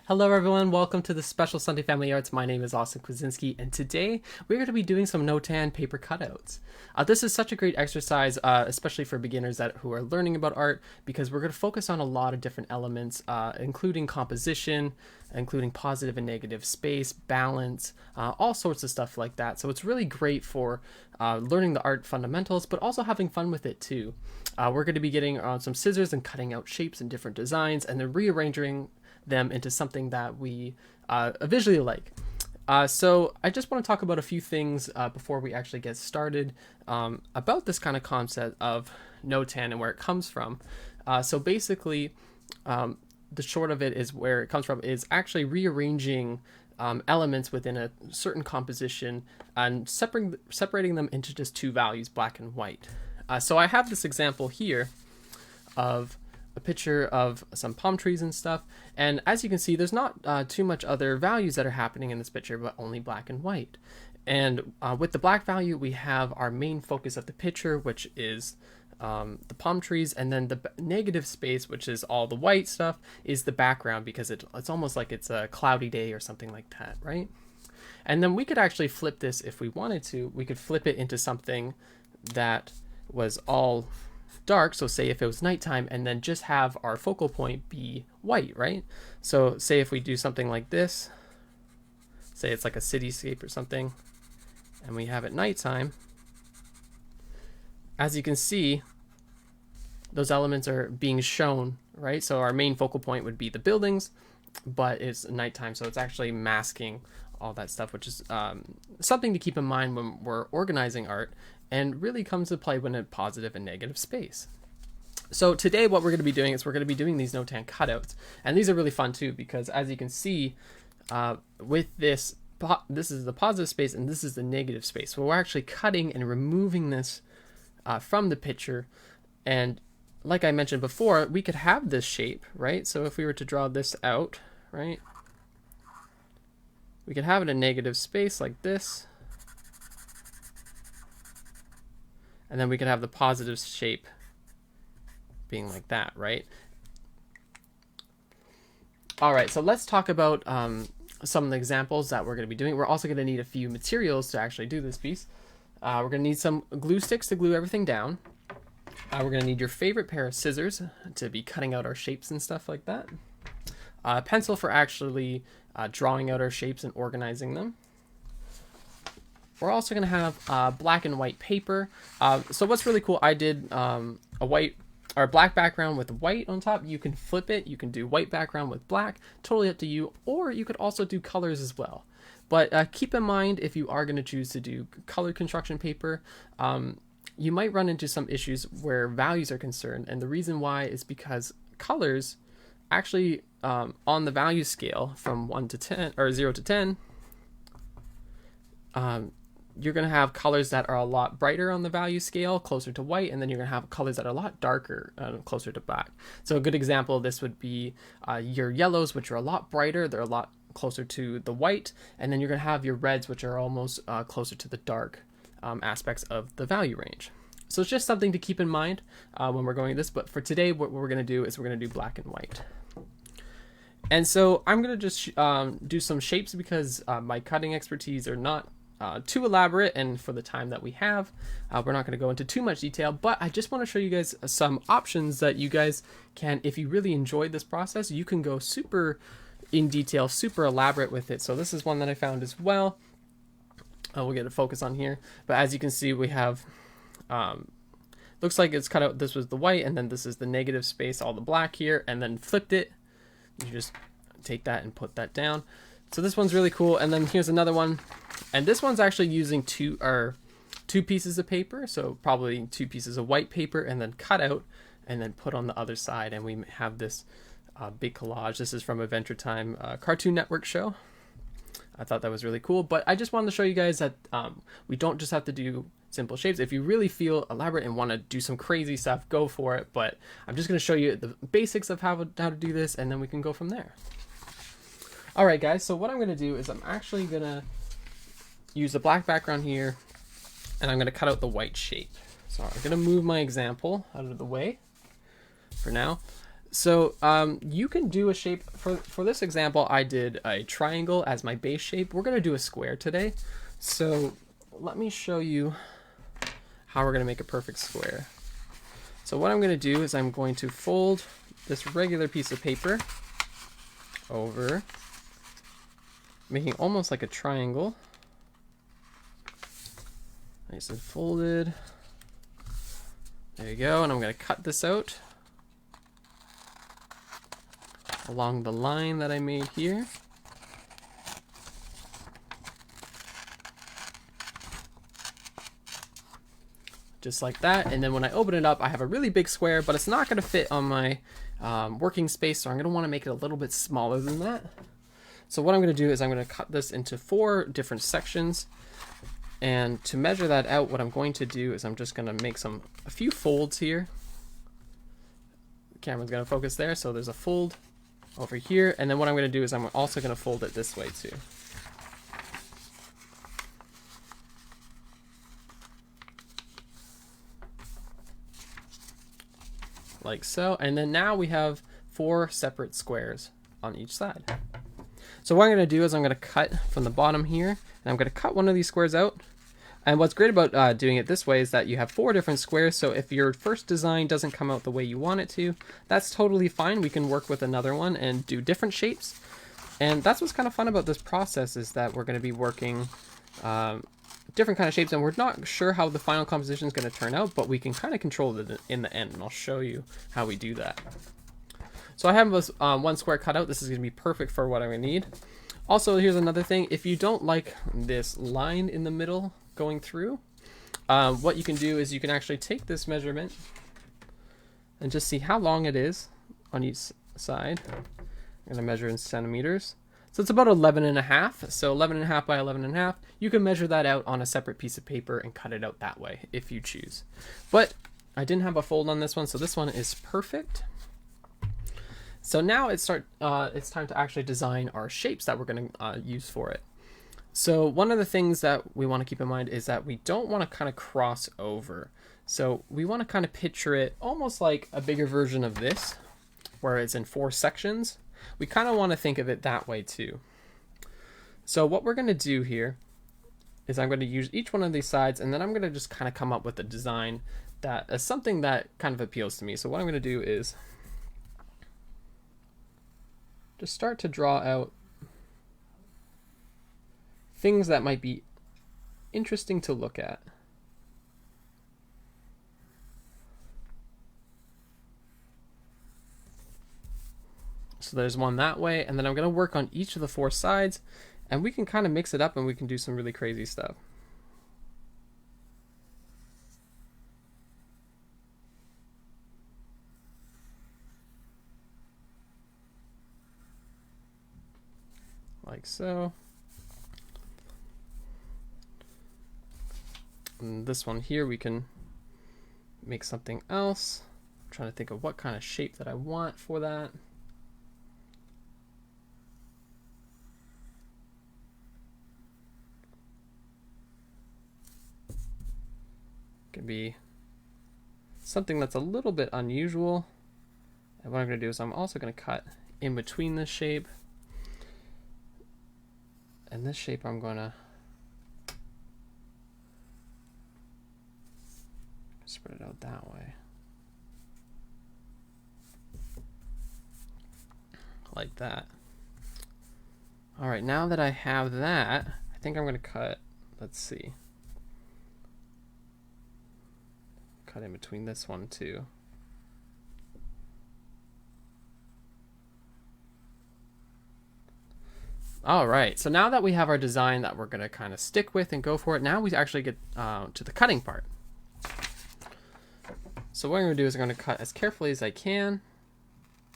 Hello everyone, welcome to the Special Sunday Family Arts. My name is Austin Kwasinski, and today we're going to be doing some Notan paper cutouts. This is such a great exercise, especially for beginners who are learning about art, because we're going to focus on a lot of different elements, including composition, including positive and negative space, balance, all sorts of stuff like that. So it's really great for learning the art fundamentals, but also having fun with it too. We're going to be getting some scissors and cutting out shapes and different designs, and then rearranging them into something that we visually like. So I just want to talk about a few things before we actually get started about this kind of concept of Notan and where it comes from. So basically, the short of it is where it comes from is actually rearranging elements within a certain composition and separating them into just two values, black and white. So I have this example here of a picture of some palm trees and stuff, and as you can see, there's not too much other values that are happening in this picture, but only black and white. And with the black value, we have our main focus of the picture, which is the palm trees, and then the negative space, which is all the white stuff, is the background, because it's almost like it's a cloudy day or something like that, right? And then we could actually flip this if we wanted to. We could flip it into something that was all dark, so say if it was nighttime, and then just have our focal point be white, right? So say if we do something like this, say it's like a cityscape or something, and we have it nighttime, as you can see, those elements are being shown, right? So our main focal point would be the buildings, but it's nighttime, so it's actually masking all that stuff, which is something to keep in mind when we're organizing art, and really comes to play when in positive and negative space. So today what we're going to be doing is we're going to be doing these Notan cutouts, and these are really fun too, because as you can see, with this is the positive space and this is the negative space. So we're actually cutting and removing this from the picture, and like I mentioned before, we could have this shape, right? So if we were to draw this out, right, we could have it in negative space like this, and then we could have the positive shape being like that, right? All right, so let's talk about some of the examples that we're going to be doing. We're also going to need a few materials to actually do this piece. We're going to need some glue sticks to glue everything down. We're going to need your favorite pair of scissors to be cutting out our shapes and stuff like that. A pencil for actually drawing out our shapes and organizing them. We're also going to have black and white paper. So what's really cool, I did a white or black background with white on top. You can flip it. You can do white background with black. Totally up to you. Or you could also do colors as well. But keep in mind, if you are going to choose to do colored construction paper, you might run into some issues where values are concerned. And the reason why is because colors actually on the value scale from 1 to 10 or 0 to 10, you're going to have colors that are a lot brighter on the value scale, closer to white, and then you're going to have colors that are a lot darker, closer to black. So a good example of this would be your yellows, which are a lot brighter, they're a lot closer to the white, and then you're going to have your reds, which are almost closer to the dark aspects of the value range. So it's just something to keep in mind when we're going this, but for today, what we're going to do is we're going to do black and white. And so I'm going to just do some shapes because my cutting expertise are not too elaborate, and for the time that we have, we're not going to go into too much detail, but I just want to show you guys some options that you guys can, if you really enjoyed this process, you can go super in detail, super elaborate with it. So this is one that I found as well. We'll get a focus on here, but as you can see, we have looks like it's cut out. This was the white, and then this is the negative space, all the black here, and then flipped it. You just take that and put that down. So this one's really cool. And then here's another one, and this one's actually using two pieces of paper, so probably 2 pieces of white paper, and then cut out and then put on the other side, and we have this big collage. This is from Adventure Time Cartoon Network show. I thought that was really cool, but I just wanted to show you guys that we don't just have to do simple shapes. If you really feel elaborate and want to do some crazy stuff, go for it, but I'm just going to show you the basics of how to do this, and then we can go from there. Alright guys, so what I'm going to do is I'm actually going to use the black background here, and I'm going to cut out the white shape. So I'm going to move my example out of the way for now. So you can do a shape. For this example, I did a triangle as my base shape. We're going to do a square today. So let me show you how we're going to make a perfect square. So what I'm going to do is I'm going to fold this regular piece of paper over, making almost like a triangle. Nice and folded. There you go. And I'm going to cut this out along the line that I made here. Just like that. And then when I open it up, I have a really big square, but it's not going to fit on my working space, so I'm going to want to make it a little bit smaller than that. So what I'm going to do is I'm going to cut this into 4 different sections. And to measure that out, what I'm going to do is I'm just going to make a few folds here. The camera's going to focus there, so there's a fold over here. And then what I'm going to do is I'm also going to fold it this way too. Like so. And then now we have 4 separate squares on each side. So what I'm going to do is I'm going to cut from the bottom here, and I'm going to cut one of these squares out. And what's great about doing it this way is that you have 4 different squares, so if your first design doesn't come out the way you want it to, that's totally fine. We can work with another one and do different shapes. And that's what's kind of fun about this process, is that we're going to be working different kind of shapes, and we're not sure how the final composition is going to turn out, but we can kind of control it in the end, and I'll show you how we do that. So I have this 1 square cut out. This is going to be perfect for what I need. Also, here's another thing. If you don't like this line in the middle going through, what you can do is you can actually take this measurement and just see how long it is on each side. I'm going to measure in centimeters. So it's about 11.5. So 11.5 by 11.5. You can measure that out on a separate piece of paper and cut it out that way if you choose. But I didn't have a fold on this one, so this one is perfect. So now it's time to actually design our shapes that we're going to use for it. So one of the things that we want to keep in mind is that we don't want to kind of cross over. So we want to kind of picture it almost like a bigger version of this, where it's in 4 sections. We kind of want to think of it that way too. So what we're going to do here is I'm going to use each one of these sides, and then I'm going to just kind of come up with a design that is something that kind of appeals to me. So what I'm going to do is just start to draw out things that might be interesting to look at. So there's one that way, and then I'm going to work on each of the 4 sides, and we can kind of mix it up and we can do some really crazy stuff. Like so. And this one here, we can make something else. I'm trying to think of what kind of shape that I want for that. Could be something that's a little bit unusual. And what I'm going to do is I'm also going to cut in between this shape. And this shape I'm going to spread it out that way. Like that. All right, now that I have that, I think I'm going to cut, let's see. Cut in between this one too. All right, so now that we have our design that we're going to kind of stick with and go for it, now we actually get to the cutting part. So what I'm going to do is I'm going to cut as carefully as I can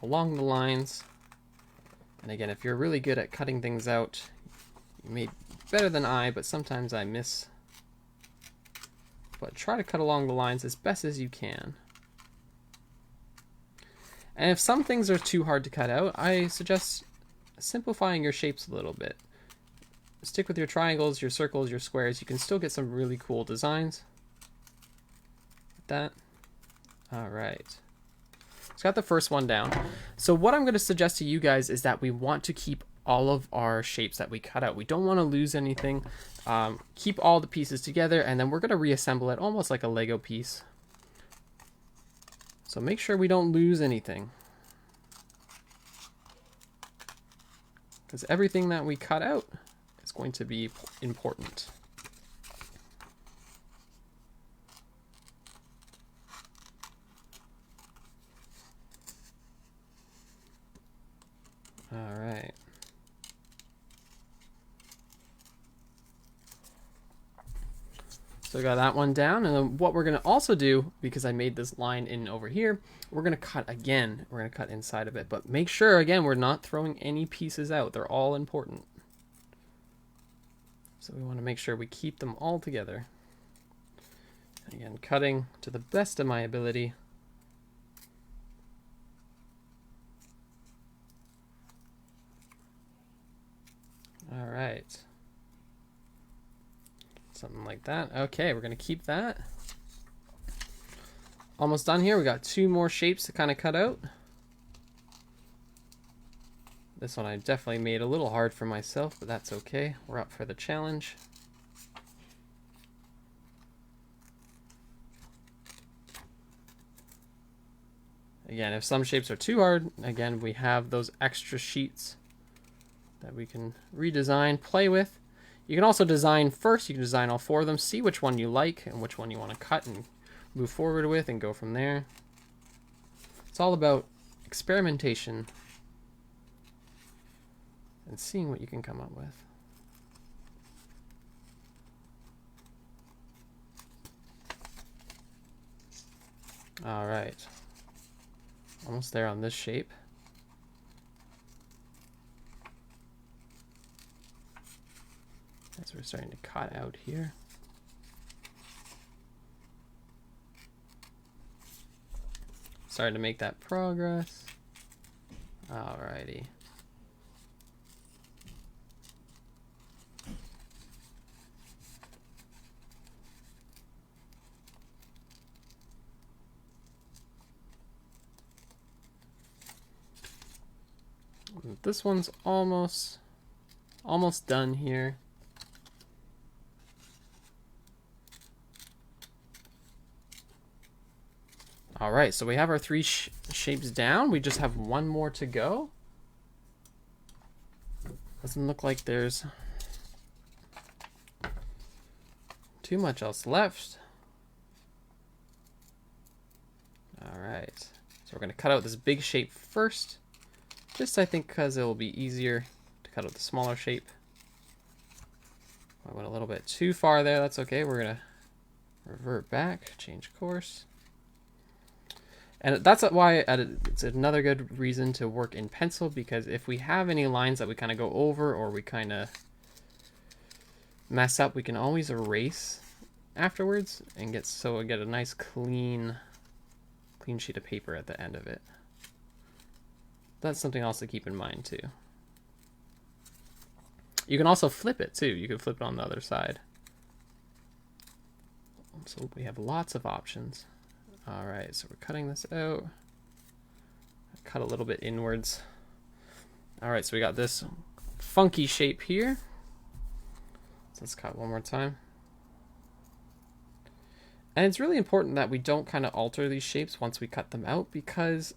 along the lines. And again, if you're really good at cutting things out, you may be better than I, but sometimes I miss. But try to cut along the lines as best as you can. And if some things are too hard to cut out, I suggest simplifying your shapes a little bit. Stick with your triangles, your circles, your squares. You can still get some really cool designs. Like that. All right. So got the first one down. So what I'm going to suggest to you guys is that we want to keep all of our shapes that we cut out. We don't want to lose anything. Keep all the pieces together, and then we're going to reassemble it almost like a Lego piece. So make sure we don't lose anything, because everything that we cut out is going to be important. All right. So I got that one down, and then what we're going to also do, because I made this line in over here, we're going to cut again. We're going to cut inside of it, but make sure, again, we're not throwing any pieces out. They're all important. So we want to make sure we keep them all together. Again, cutting to the best of my ability. All right. Something like that. Okay, we're going to keep that. Almost done here. We got 2 more shapes to kind of cut out. This one I definitely made a little hard for myself, but that's okay. We're up for the challenge. Again, if some shapes are too hard, again, we have those extra sheets that we can redesign, play with. You can also design first. You can design all 4 of them, see which one you like and which one you want to cut and move forward with and go from there. It's all about experimentation and seeing what you can come up with. All right. Almost there on this shape. As we're starting to cut out here. Starting to make that progress. Alrighty. This one's almost done here. All right, so we have our 3 shapes down. We just have 1 more to go. Doesn't look like there's too much else left. All right, so we're gonna cut out this big shape first. Just I think because it will be easier to cut out the smaller shape. I went a little bit too far there. That's okay. We're gonna revert back, change course. And that's why it's another good reason to work in pencil, because if we have any lines that we kind of go over or we kind of mess up, we can always erase afterwards and get a nice clean sheet of paper at the end of it. That's something else to keep in mind too. You can also flip it too. You can flip it on the other side. So we have lots of options. All right, so we're cutting this out. Cut a little bit inwards. All right, so we got this funky shape here. So let's cut one more time. And it's really important that we don't kind of alter these shapes once we cut them out, because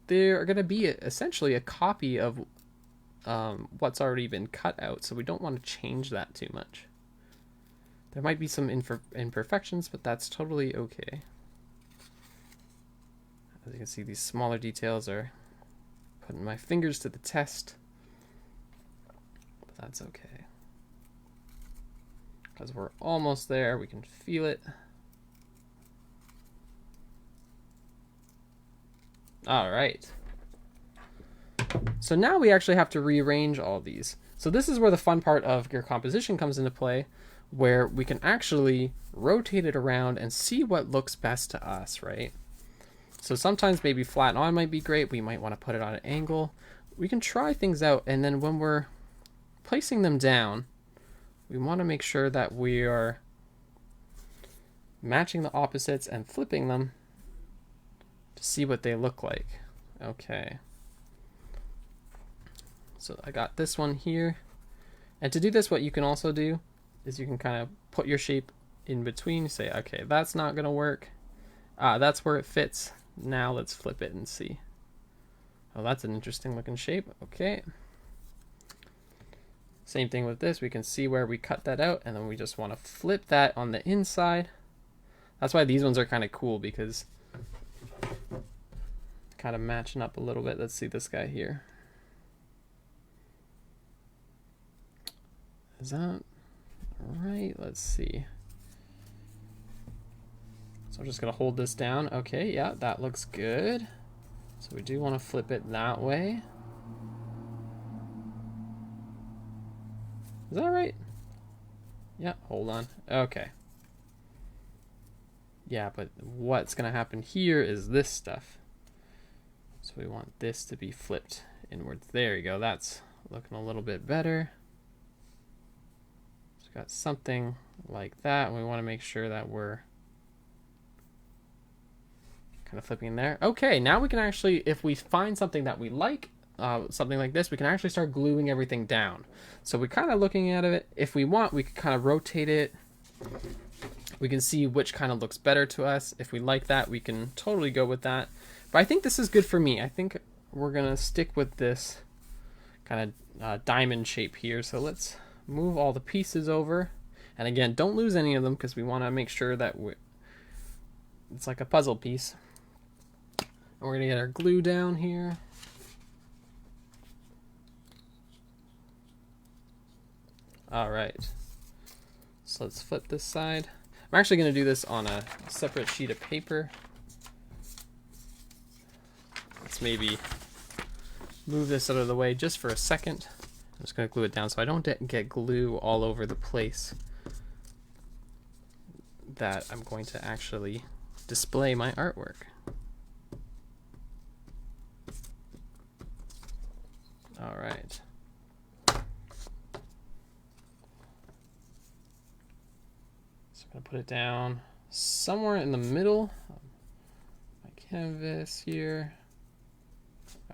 they're going to be essentially a copy of what's already been cut out. So we don't want to change that too much. There might be some imperfections, but that's totally okay. As you can see, these smaller details are putting my fingers to the test, but that's okay. Because we're almost there, we can feel it. All right. So now we actually have to rearrange all these. So this is where the fun part of your composition comes into play, where we can actually rotate it around and see what looks best to us, right? So sometimes maybe flat on might be great. We might want to put it on an angle. We can try things out, and then when we're placing them down, we want to make sure that we are matching the opposites and flipping them to to see what they look like. Okay. So I got this one here. And to do this, what you can also do is you can kind of put your shape in between. Say, okay, that's not going to work. That's where it fits. Now let's flip it and see. Oh, that's an interesting looking shape. Okay. Same thing with this. We can see where we cut that out, and then we just want to flip that on the inside. That's why these ones are kind of cool, because kind of matching up a little bit. Let's see this guy here. Is that right? Let's see. So I'm just going to hold this down. Okay, yeah, that looks good. So we do want to flip it that way. Is that right? Yeah, hold on. Okay. Yeah, but what's going to happen here is this stuff. So we want this to be flipped inwards. There you go. That's looking a little bit better. So we've got something like that. And we want to make sure that we're kind of flipping in there. Okay, now we can actually, if we find something that we like, something like this, we can actually start gluing everything down. So we're kind of looking at it. If we want, we can kind of rotate it. We can see which kind of looks better to us. If we like that, we can totally go with that. But I think this is good for me. I think we're going to stick with this kind of diamond shape here. So let's move all the pieces over. And again, don't lose any of them, because we want to make sure that it's like a puzzle piece. And we're going to get our glue down here. All right. So let's flip this side. I'm actually going to do this on a separate sheet of paper. Let's maybe move this out of the way just for a second. I'm just going to glue it down so I don't get glue all over the place that I'm going to actually display my artwork. All right. I'm going to put it down somewhere in the middle of my canvas here.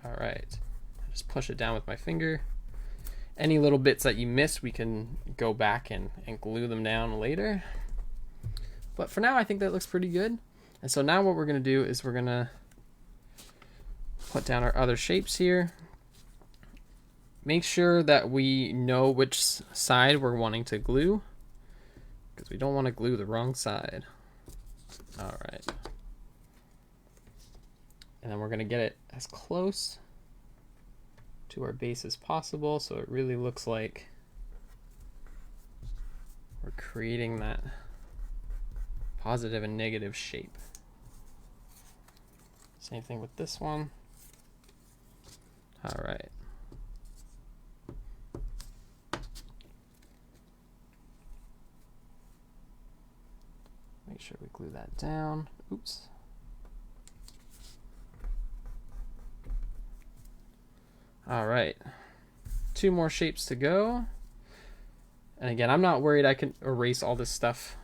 All right. Just push it down with my finger. Any little bits that you miss, we can go back and glue them down later. But for now, I think that looks pretty good. And so now what we're going to do is we're going to put down our other shapes here. Make sure that we know which side we're wanting to glue, because we don't want to glue the wrong side. All right. And then we're going to get it as close to our base as possible, so it really looks like we're creating that positive and negative shape. Same thing with this one. All right. Make sure we glue that down. Oops. All right. 2 more shapes to go. And again, I'm not worried. I can erase all this stuff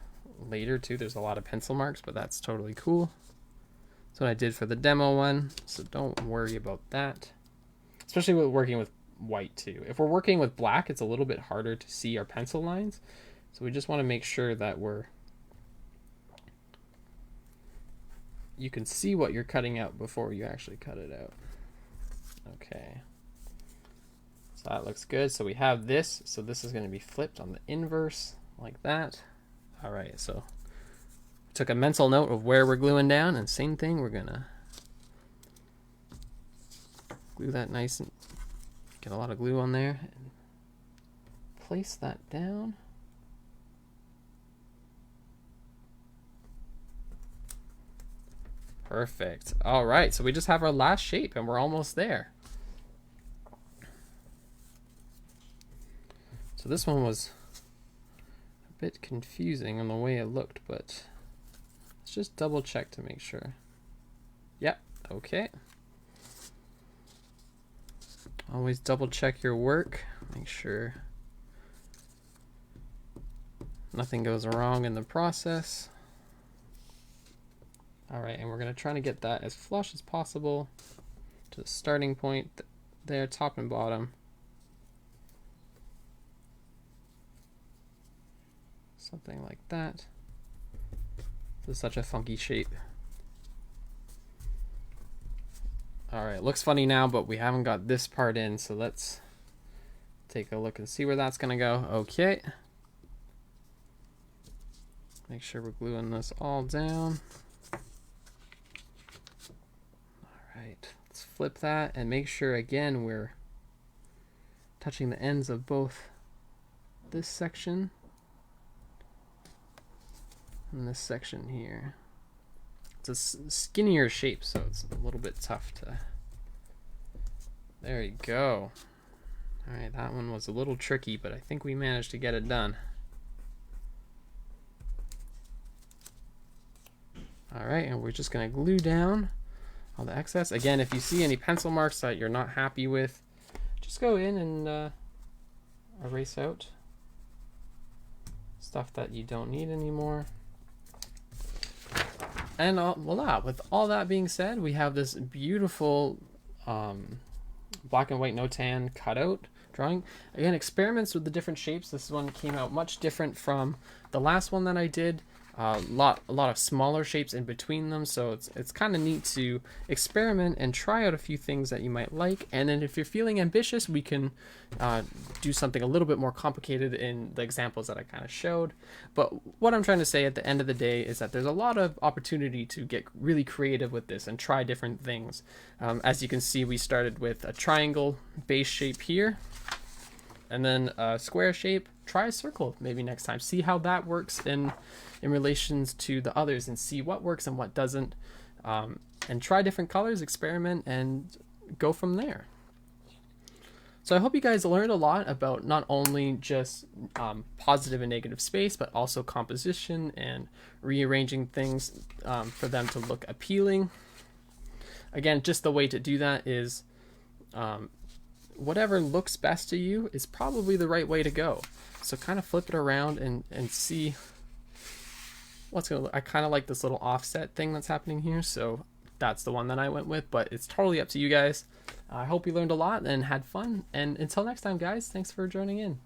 later too. There's a lot of pencil marks, but that's totally cool. That's what I did for the demo one, so don't worry about that. Especially with working with white too. If we're working with black, it's a little bit harder to see our pencil lines. So we just want to make sure that you can see what you're cutting out before you actually cut it out. Okay. So that looks good. So we have this. So this is going to be flipped on the inverse like that. All right. So took a mental note of where we're gluing down, and same thing. We're going to glue that nice and get a lot of glue on there and place that down. Perfect. All right, so we just have our last shape and we're almost there. So this one was a bit confusing on the way it looked, but let's just double check to make sure. Yep, okay. Always double check your work. Make sure nothing goes wrong in the process. All right, and we're gonna try to get that as flush as possible to the starting point there, top and bottom. Something like that. This is such a funky shape. All right, looks funny now, but we haven't got this part in, so let's take a look and see where that's gonna go. Okay. Make sure we're gluing this all down. All right, let's flip that and make sure again we're touching the ends of both this section and this section here. It's a skinnier shape, so it's a little bit tough to... There you go. All right, that one was a little tricky, but I think we managed to get it done. All right, and we're just gonna glue down all the excess. Again, if you see any pencil marks that you're not happy with, just go in and erase out stuff that you don't need anymore. And voila, with all that being said, we have this beautiful black and white Notan cutout drawing. Again, experiments with the different shapes. This one came out much different from the last one that I did. A lot of smaller shapes in between them, so it's kind of neat to experiment and try out a few things that you might like. And then if you're feeling ambitious, we can do something a little bit more complicated in the examples that I kind of showed. But what I'm trying to say at the end of the day is that there's a lot of opportunity to get really creative with this and try different things. As you can see, we started with a triangle base shape here, and then a square shape. Try a circle maybe next time. See how that works in relations to the others, and see what works and what doesn't, and try different colors, experiment, and go from there. So I hope you guys learned a lot about not only just positive and negative space, but also composition and rearranging things for them to look appealing. Again, just the way to do that is whatever looks best to you is probably the right way to go. So kind of flip it around and see what's gonna look. I kind of like this little offset thing that's happening here, so that's the one that I went with, but it's totally up to you guys. I hope you learned a lot and had fun, and until next time, guys, thanks for joining in.